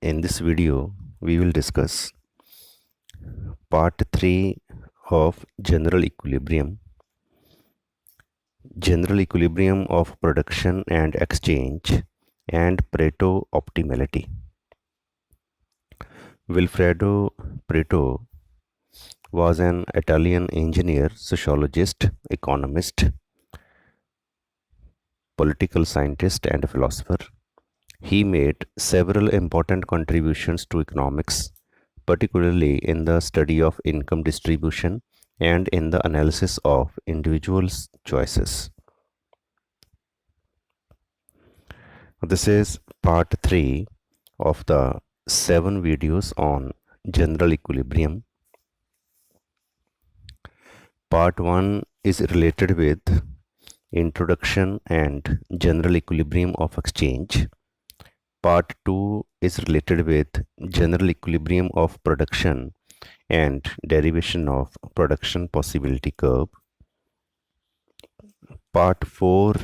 In this video, we will discuss part 3 of general equilibrium of production and exchange, and Pareto optimality. Vilfredo Pareto was an Italian engineer, sociologist, economist, political scientist, and philosopher. He made several important contributions to economics, particularly in the study of income distribution and in the analysis of individuals' choices. This is part 3 of the 7 videos on general equilibrium. Part 1 is related with introduction and general equilibrium of exchange. Part 2 is related with general equilibrium of production and derivation of production possibility curve. Part 4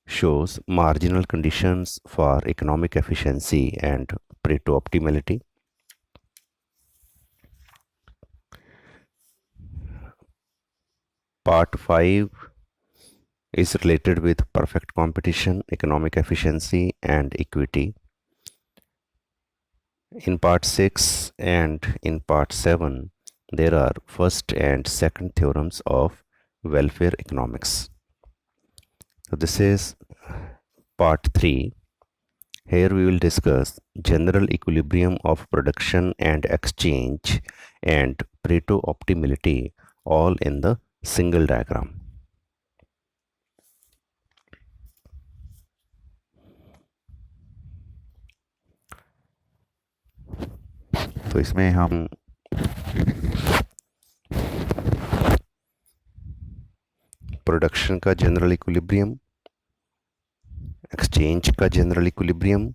shows marginal conditions for economic efficiency and Pareto optimality. Part 5 is related with perfect competition, economic efficiency, and equity. In part 6 and in part 7, there are first and second theorems of welfare economics. So this is part 3. Here we will discuss general equilibrium of production and exchange and Pareto optimality, all in the single diagram. तो इसमें हम production का general equilibrium, exchange का general equilibrium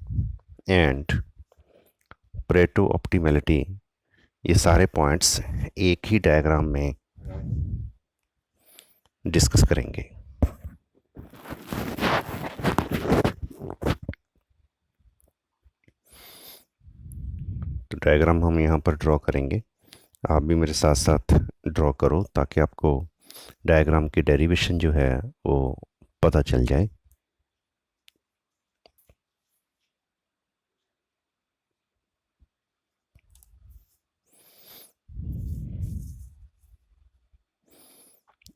and Pareto optimality, ये सारे points एक ही diagram में discuss करेंगे. तो डायग्राम हम यहाँ पर ड्रॉ करेंगे. आप भी मेरे साथ साथ ड्रॉ करो ताकि आपको डायग्राम की डेरिवेशन जो है वो पता चल जाए.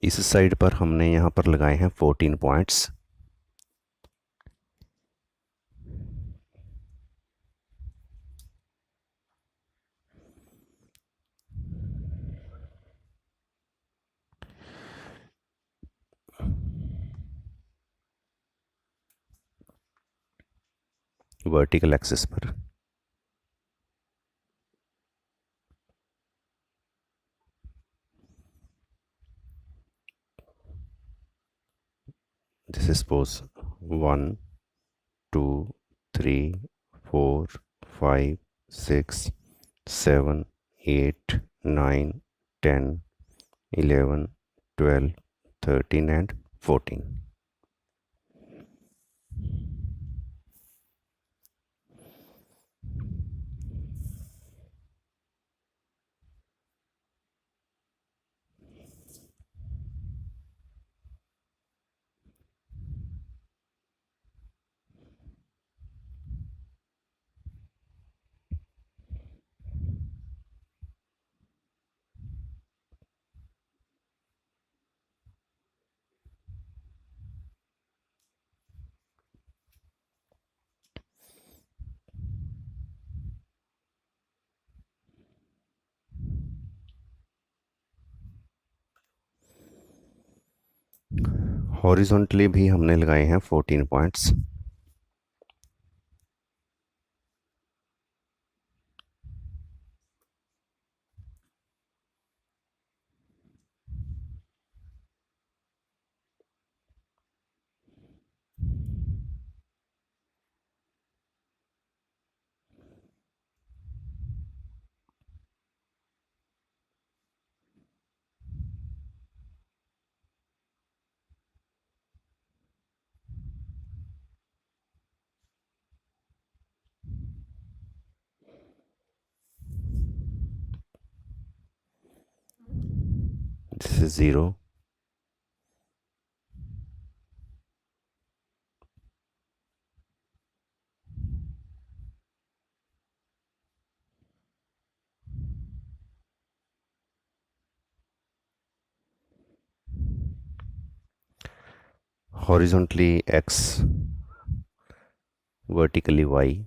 इस साइड पर हमने यहाँ पर लगाए हैं 14 पॉइंट्स. वर्टिकल एक्सिस पर this is suppose 1 2 3 4 5 6 7 8 9 10 11 12 13 and 14. Horizontally भी हमने लगाए हैं 14 points. this is 0, horizontally x, vertically y.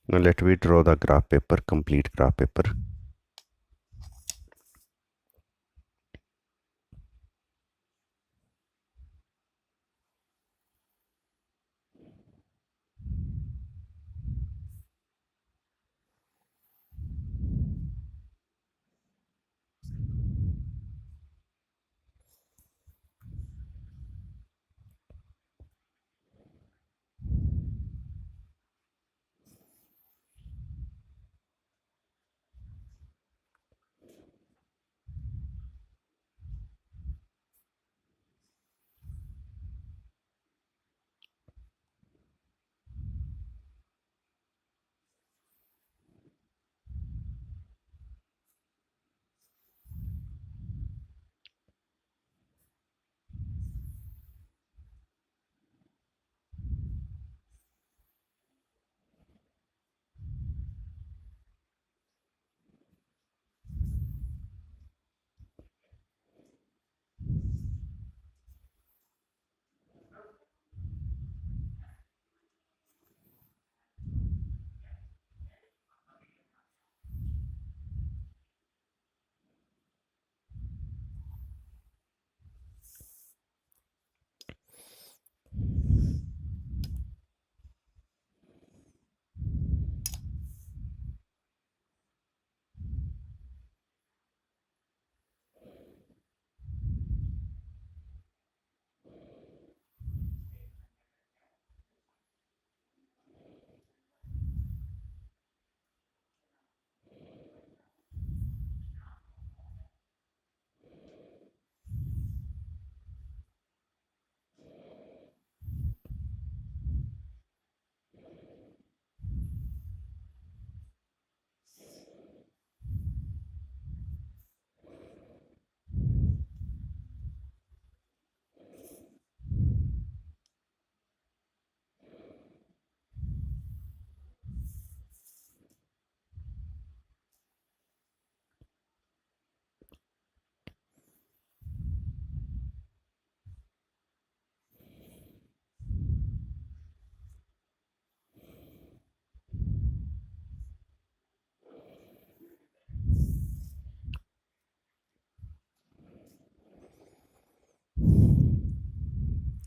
Now let me draw the graph paper, complete graph paper.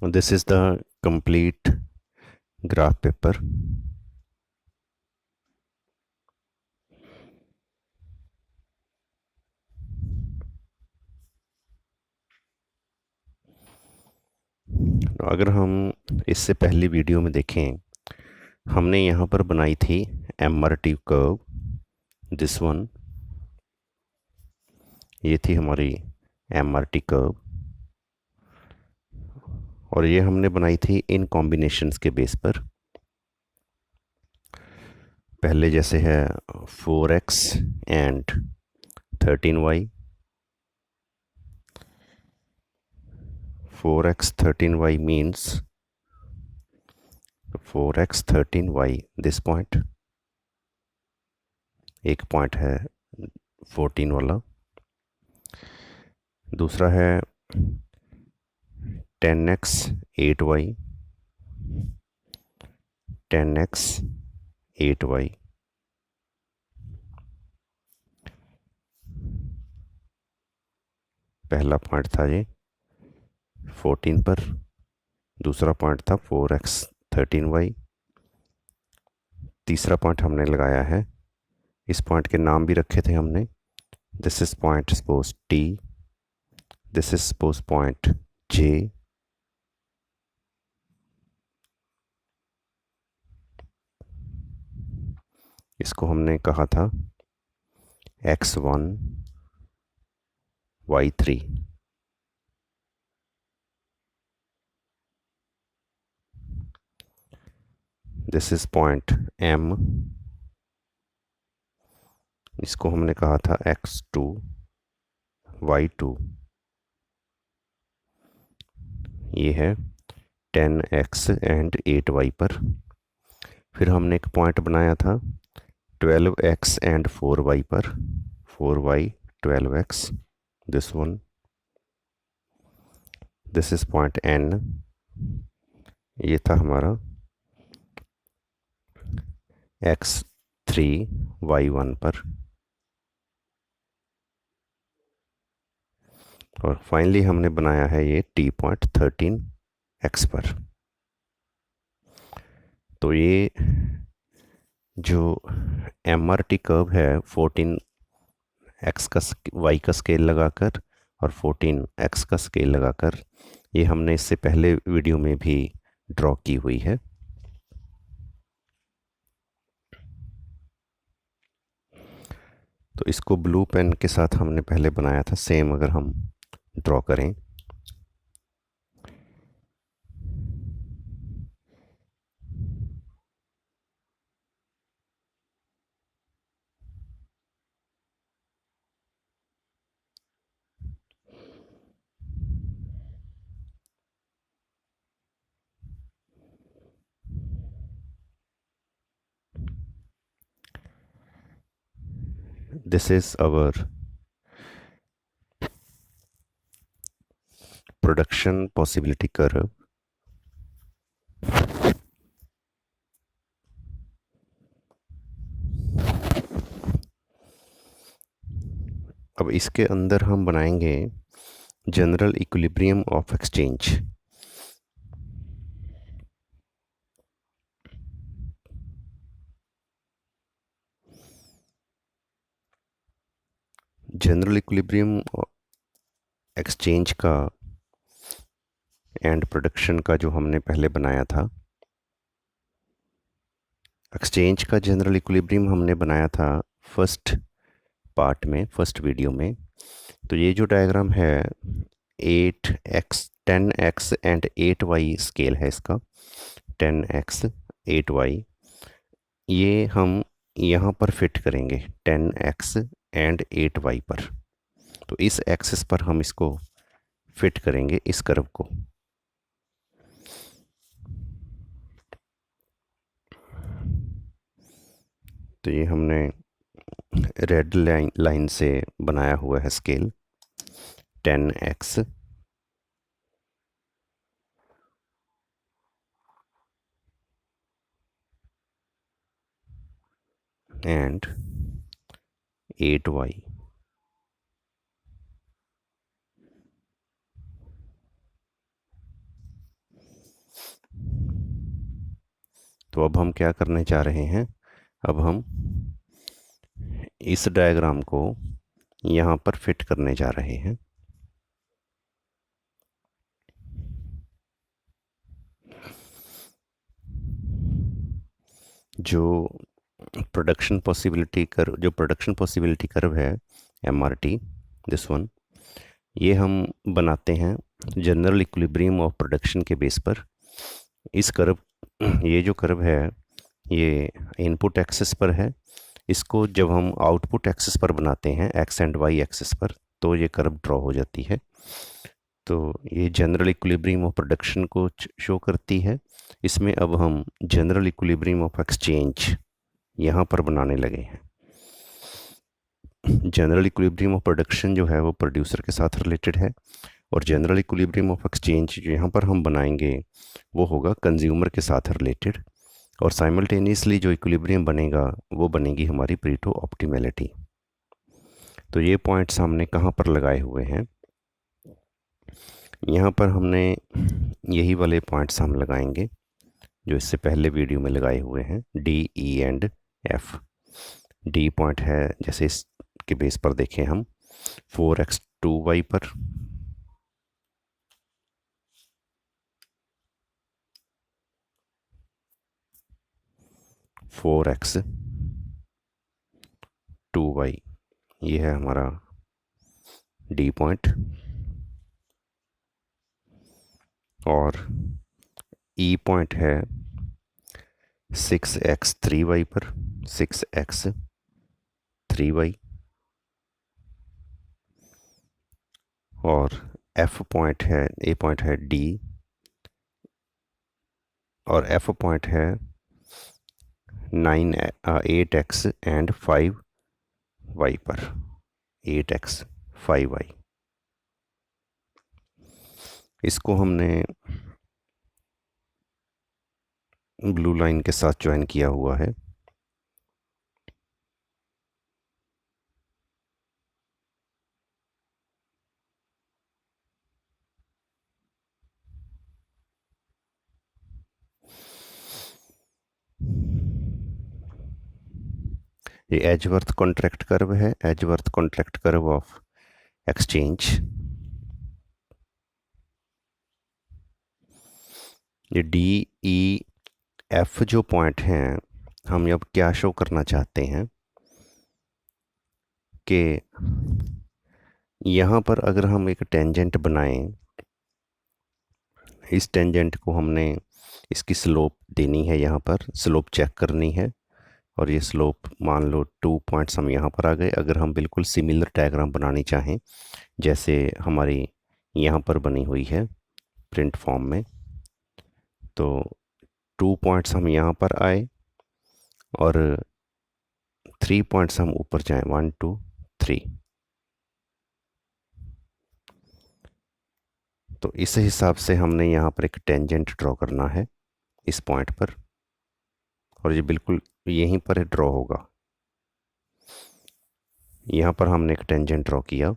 This is the complete graph paper. अगर हम इससे पहली video में देखें, हमने यहाँ पर बनाई थी एमआरटी कर्व, दिस वन, ये थी हमारी एमआरटी कर्व, और ये हमने बनाई थी इन कॉम्बिनेशंस के बेस पर। पहले जैसे है 4x and 13y, 4x 13y means 4x 13y, this point, एक पॉइंट है 14 वाला, दूसरा है 10x 8y, 10x 8y, पहला पॉइंट था ये 14 पर, दूसरा पॉइंट था 4x 13y, तीसरा पॉइंट हमने लगाया है, इस पॉइंट के नाम भी रखे थे हमने, this is point suppose T, this is suppose point J, इसको हमने कहा था x1 y3, this is point M, इसको हमने कहा था x2 y2, ये है 10x एंड 8y पर। फिर हमने एक पॉइंट बनाया था 12x एंड 4y पर, 4y 12x, this one, this is point N, ये था हमारा x3 y1 पर। और फाइनली हमने बनाया है ये T पॉइंट 13x पर। तो ये जो MRT कर्व है 14x का y का स्केल लगाकर और 14x का स्केल लगाकर, ये हमने इससे पहले वीडियो में भी ड्रॉ की हुई है। तो इसको ब्लू पेन के साथ हमने पहले बनाया था, सेम अगर हम ड्रॉ करें। This is our production possibility curve. अब इसके अंदर हम बनाएंगे general equilibrium of exchange. General equilibrium exchange का एंड प्रोडक्शन का जो हमने पहले बनाया था, एक्सचेंज का जनरल इक्विलिब्रियम हमने बनाया था फर्स्ट पार्ट में, फर्स्ट वीडियो में। तो ये जो डायग्राम है 8x 10x and 8y scale है इसका, 10x 8y, ये हम यहाँ पर फिट करेंगे 10x एंड 8y पर। तो इस एक्सिस पर हम इसको फिट करेंगे, इस कर्व को। तो ये हमने रेड लाइन से बनाया हुआ है स्केल 10x एंड 8y। तो अब हम क्या करने जा रहे हैं, अब हम इस डायग्राम को यहाँ पर फिट करने जा रहे हैं। जो प्रोडक्शन पॉसिबिलिटी कर्व है MRT, दिस वन, ये हम बनाते हैं जनरल इक्विलिब्रियम ऑफ प्रोडक्शन के बेस पर। इस कर्व, ये जो कर्व है ये इनपुट एक्सिस पर है। इसको जब हम आउटपुट एक्सिस पर बनाते हैं x एंड y एक्सिस पर, तो ये कर्व ड्रॉ हो जाती है। तो ये जनरल इक्विलिब्रियम ऑफ प्रोडक्शन को शो करती है। इसमें अब हम जनरल इक्विलिब्रियम ऑफ एक्सचेंज यहाँ पर बनाने लगे हैं। जनरल इक्विलिब्रियम ऑफ प्रोडक्शन जो है वो प्रोड्यूसर के साथ रिलेटेड है, और जनरल इक्विलिब्रियम ऑफ एक्सचेंज जो यहाँ पर हम बनाएंगे वो होगा कंज्यूमर के साथ रिलेटेड। और साइमल्टेनियसली जो इक्विलिब्रियम बनेगा वो बनेगी हमारी पीरिटो ऑप्टिमैलिटी। तो ये पॉइंट्स हमने कहाँ पर लगाए हुए हैं, यहाँ पर हमने यही वाले पॉइंट्स हम लगाएंगे जो इससे पहले वीडियो में लगाए हुए हैं, D, E and F। D point है, जैसे इसके बेस पर देखें हम 4x2y पर, 4x2y, ये है हमारा D पॉइंट। और E पॉइंट है 6x 3y पर 6x 3y, और एफ पॉइंट है, ए पॉइंट है डी, और एफ पॉइंट है 8x and 5y पर, 8x 5y। इसको हमने ब्लू लाइन के साथ ज्वाइन किया हुआ है। ये एजवर्थ कॉन्ट्रैक्ट कर्व है, Edgeworth contract curve of exchange. ये डी ई एफ जो पॉइंट हैं, हम अब क्या शो करना चाहते हैं कि यहाँ पर अगर हम एक टेंजेंट बनाएं, इस टेंजेंट को हमने इसकी स्लोप देनी है, यहाँ पर स्लोप चेक करनी है, और ये स्लोप मान लो 2 पॉइंट्स हम यहाँ पर आ गए। अगर हम बिल्कुल सिमिलर डायग्राम बनानी चाहें जैसे हमारी यहाँ पर बनी हुई है प्रिंट फॉर्म में, तो 2 पॉइंट्स हम यहाँ पर आए और 3 पॉइंट्स हम ऊपर जाएं, 1 2 3। तो इस हिसाब से हमने यहाँ पर एक टेंजेंट ड्रॉ करना है इस पॉइंट पर, और ये बिल्कुल यहीं पर ड्रॉ होगा। यहाँ पर हमने एक टेंजेंट ड्रॉ किया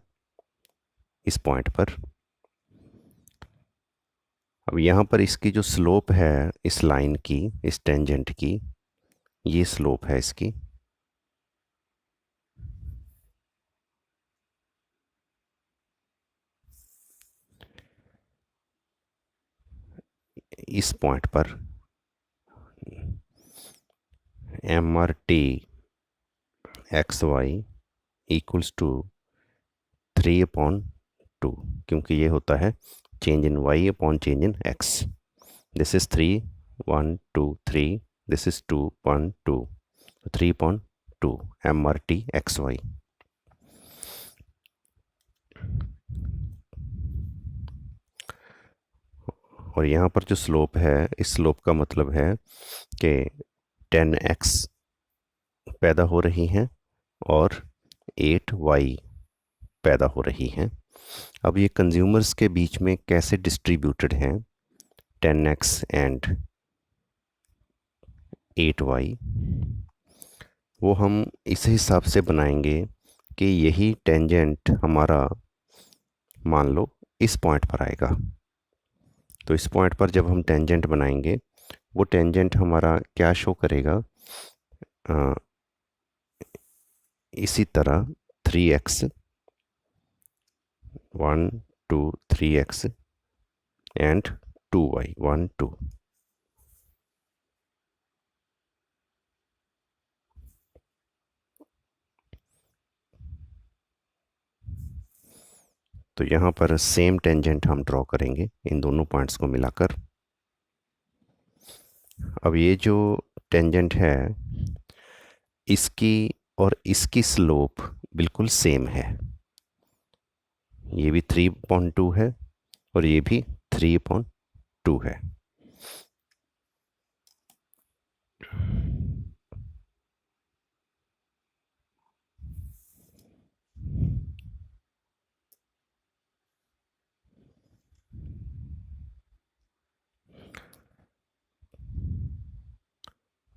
इस पॉइंट पर। अब यहाँ पर इसकी जो स्लोप है इस लाइन की, इस टेंजेंट की, ये स्लोप है इसकी। इस पॉइंट पर MRT(xy) इक्वल्स टू 3/2, क्योंकि ये होता है change in y upon change in x। This is 3 1 2 3, this is 2 1 2, 3/2 MRT(xy). और यहाँ पर जो स्लोप है, इस स्लोप का मतलब है कि 10x पैदा हो रही हैं और 8y पैदा हो रही हैं। अब ये कंज्यूमर्स के बीच में कैसे डिस्ट्रीब्यूटेड हैं 10x एंड 8y, वो हम इस हिसाब से बनाएंगे कि यही टेंजेंट हमारा मान लो इस पॉइंट पर आएगा। तो इस पॉइंट पर जब हम टेंजेंट बनाएंगे, वो टेंजेंट हमारा क्या शो करेगा, इसी तरह 3x 1 2 3x एंड 2y 1 2। तो यहाँ पर सेम टेंजेंट हम ड्रॉ करेंगे इन दोनों पॉइंट्स को मिलाकर। अब ये जो टेंजेंट है, इसकी और इसकी स्लोप बिल्कुल सेम है। ये भी 3/2 है और ये भी 3/2 है।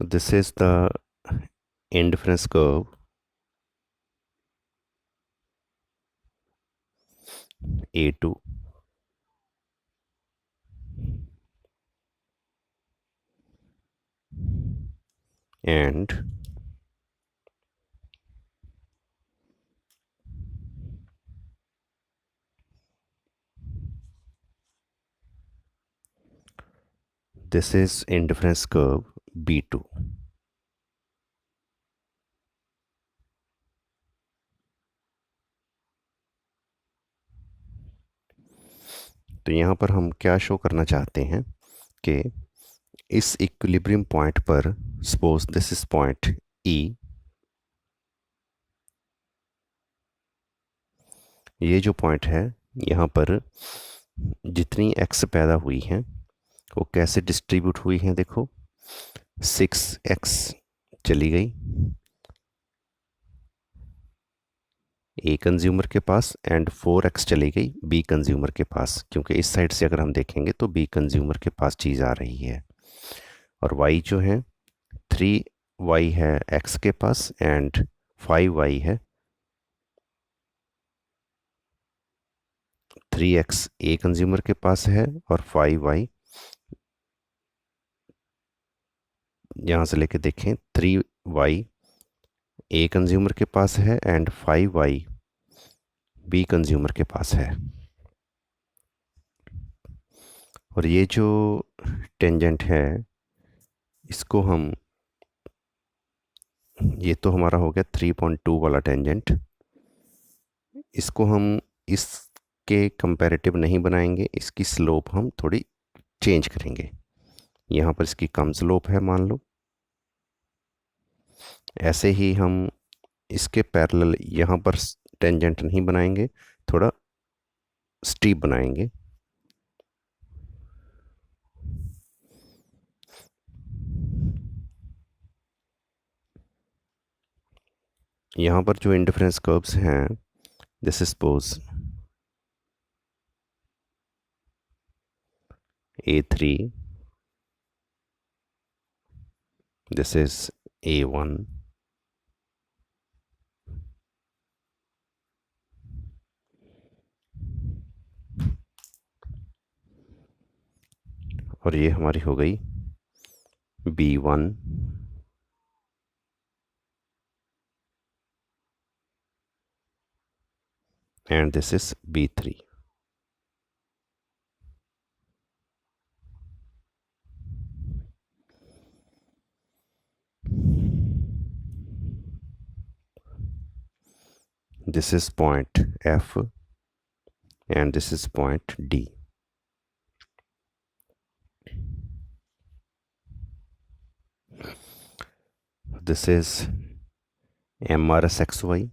This is the indifference curve A2, and this is indifference curve B2। तो यहाँ पर हम क्या शो करना चाहते हैं कि इस इक्विलिब्रियम पॉइंट पर सपोज दिस इज पॉइंट ई, ये जो पॉइंट है यहाँ पर जितनी एक्स पैदा हुई हैं वो कैसे डिस्ट्रीब्यूट हुई हैं, देखो 6x चली गई ए कंज्यूमर के पास एंड 4x चली गई बी कंज्यूमर के पास, क्योंकि इस साइड से अगर हम देखेंगे तो बी कंज्यूमर के पास चीज़ आ रही है। और y जो है 3y है x के पास एंड 5y है 3x ए कंज्यूमर के पास है और 5y यहाँ से लेके देखें 3y ए कंज्यूमर के पास है एंड 5y बी कंज्यूमर के पास है। और ये जो टेंजेंट है इसको हम, ये तो हमारा हो गया 3.2 वाला टेंजेंट, इसको हम इसके कंपैरेटिव नहीं बनाएंगे, इसकी स्लोप हम थोड़ी चेंज करेंगे। यहाँ पर इसकी कम स्लोप है मान लो, ऐसे ही हम इसके पैरेलल यहाँ पर टेंजेंट नहीं बनाएंगे, थोड़ा स्टीप बनाएंगे। यहाँ पर जो इंडिफरेंस कर्व्स हैं, this is suppose A3, this is A1, और ये हमारी हो गई B1, and this is B3. This is point F and this is point D. This is MRSXY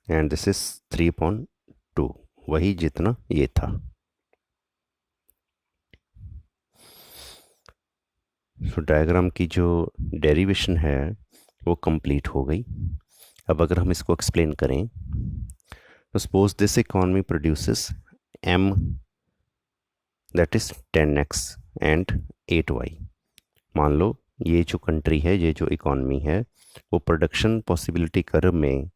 and this is 3.2, वही जितना ये था। तो डायग्राम की जो डेरिवेशन है वो कंप्लीट हो गई। अब अगर हम इसको एक्सप्लेन करें तो suppose this economy produces M that is 10x and 8y। मान लो ये जो कंट्री है, ये जो इकॉनमी है, वो प्रोडक्शन पॉसिबिलिटी कर्व में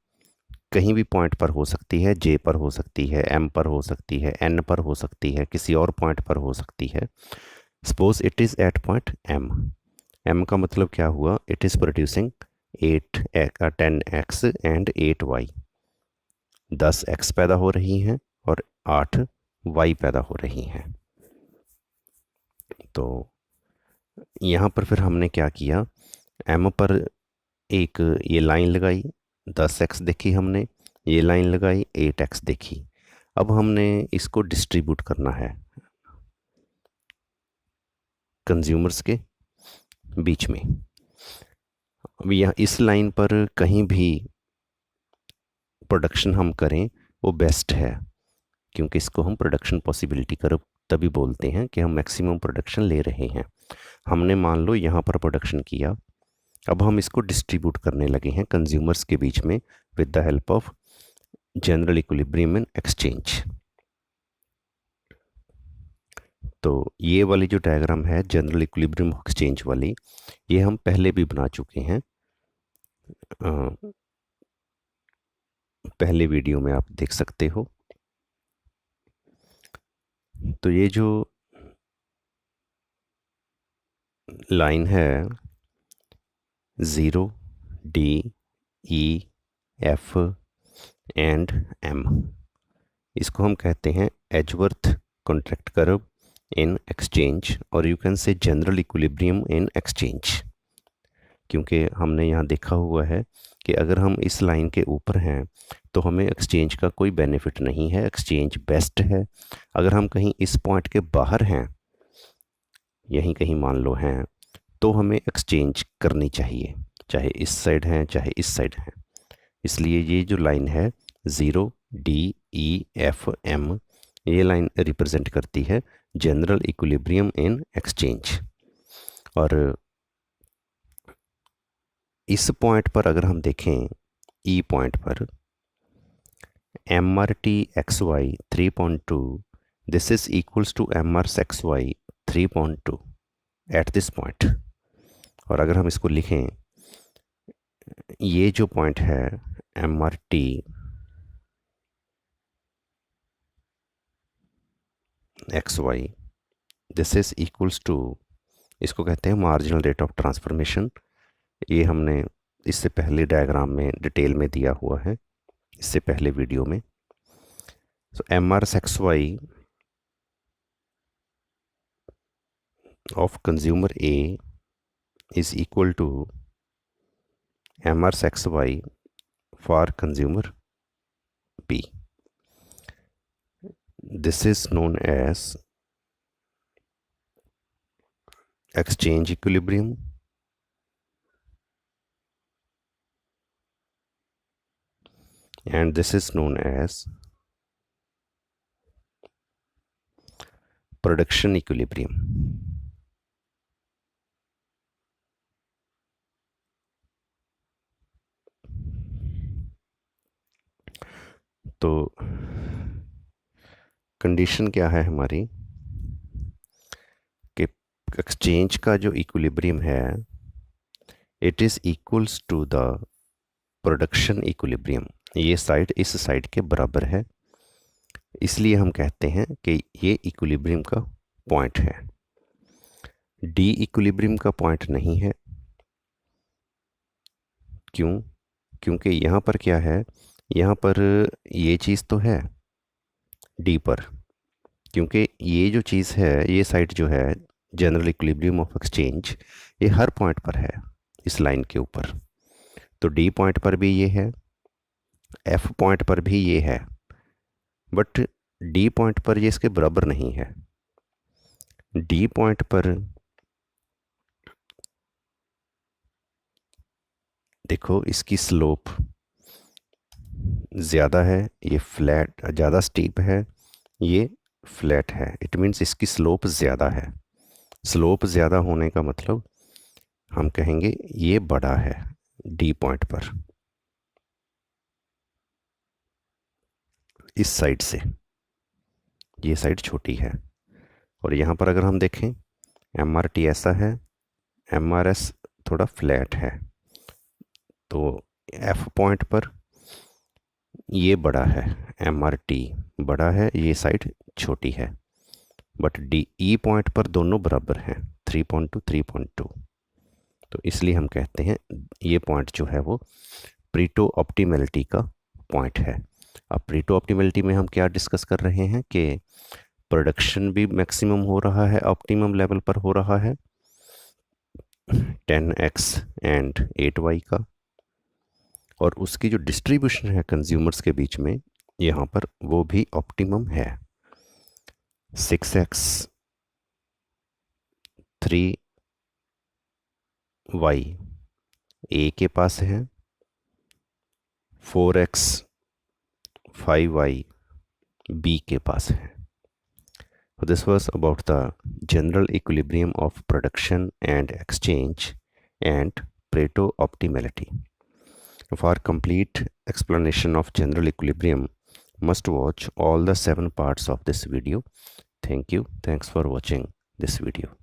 कहीं भी पॉइंट पर हो सकती है, J पर हो सकती है, M पर हो सकती है, N पर हो सकती है, किसी और पॉइंट पर हो सकती है। Suppose it is at point M। M का मतलब क्या हुआ, it is producing 10x and 8y, 10x पैदा हो रही हैं और 8y पैदा हो रही हैं। तो यहाँ पर फिर हमने क्या किया, M पर एक ये लाइन लगाई, 10x देखी हमने, ये लाइन लगाई 8x देखी। अब हमने इसको डिस्ट्रीब्यूट करना है कंज्यूमर्स के बीच में। अब यहाँ इस लाइन पर कहीं भी प्रोडक्शन हम करें वो बेस्ट है, क्योंकि इसको हम प्रोडक्शन पॉसिबिलिटी कर्व तभी बोलते हैं कि हम मैक्सिमम प्रोडक्शन ले रहे हैं। हमने मान लो यहाँ पर प्रोडक्शन किया, अब हम इसको डिस्ट्रीब्यूट करने लगे हैं कंज्यूमर्स के बीच में with the help of general equilibrium and exchange. तो ये वाली जो डायग्राम है जनरल इक्विलिब्रियम एक्सचेंज वाली, ये हम पहले भी बना चुके हैं, पहले वीडियो में आप देख सकते हो। तो ये जो लाइन है 0 D E F एंड M, इसको हम कहते हैं Edgeworth contract curve in exchange, और you can say general equilibrium in exchange. क्योंकि हमने यहाँ देखा हुआ है कि अगर हम इस लाइन के ऊपर हैं तो हमें एक्सचेंज का कोई बेनिफिट नहीं है, एक्सचेंज बेस्ट है। अगर हम कहीं इस पॉइंट के बाहर हैं, यहीं कहीं मान लो हैं, तो हमें एक्सचेंज करनी चाहिए, चाहे इस साइड हैं चाहे इस साइड हैं। इसलिए ये जो लाइन है 0 D E F M, ये लाइन रिप्रेजेंट करती है जनरल इक्विलिब्रियम इन एक्सचेंज। और इस पॉइंट पर अगर हम देखें, ई पॉइंट पर MRT/XY 3.2, this is equals to MRS/XY 3.2 at this point. और अगर हम इसको लिखें, ये जो पॉइंट है MRT/XY, this is equals to, इसको कहते हैं मार्जिनल रेट ऑफ ट्रांसफॉर्मेशन। ये हमने इससे पहले डायग्राम में डिटेल में दिया हुआ है, इससे पहले वीडियो में। सो MRS/XY of consumer A is equal to MRS/XY for consumer B. This is known as exchange equilibrium, and this is known as production equilibrium. तो कंडीशन क्या है हमारी कि एक्सचेंज का जो इक्विलिब्रियम है, it is equals to the production equilibrium. ये side इस साइड के बराबर है, इसलिए हम कहते हैं कि ये इक्विलिब्रियम का पॉइंट है। डी इक्विलिब्रियम का पॉइंट नहीं है। क्यों? क्योंकि यहाँ पर क्या है, यहाँ पर ये चीज़ तो है डी पर, क्योंकि ये जो चीज़ है, ये साइड जो है जनरल इक्विलिब्रियम ऑफ एक्सचेंज, ये हर पॉइंट पर है इस लाइन के ऊपर। तो डी पॉइंट पर भी ये है, एफ पॉइंट पर भी ये है, बट डी पॉइंट पर ये इसके बराबर नहीं है। डी पॉइंट पर देखो, इसकी स्लोप ज़्यादा है, ये फ्लैट ज़्यादा स्टीप है, ये फ्लैट है। इट मीन्स इसकी स्लोप ज़्यादा है। स्लोप ज़्यादा होने का मतलब हम कहेंगे ये बड़ा है डी पॉइंट पर, इस साइड से ये साइड छोटी है। और यहाँ पर अगर हम देखें, MRT ऐसा है, MRS थोड़ा फ्लैट है, तो F पॉइंट पर ये बड़ा है, MRT बड़ा है, ये साइड छोटी है। बट E पॉइंट पर दोनों बराबर हैं, 3.2 3.2। तो इसलिए हम कहते हैं ये पॉइंट जो है वो प्रीटो ऑप्टिमलिटी का पॉइंट है। अब प्रीटो ऑप्टिमलिटी में हम क्या डिस्कस कर रहे हैं कि प्रोडक्शन भी मैक्सिमम हो रहा है, ऑप्टिमम लेवल पर हो रहा है 10x एंड 8y का, और उसकी जो डिस्ट्रीब्यूशन है कंज्यूमर्स के बीच में यहाँ पर, वो भी ऑप्टिमम है। 6x 3y ए के पास है, 4x 5y बी के पास है। So this was about the general equilibrium of production and exchange and Pareto optimality. For complete explanation of general equilibrium, must watch all the 7 parts of this video. Thank you. Thanks for watching this video.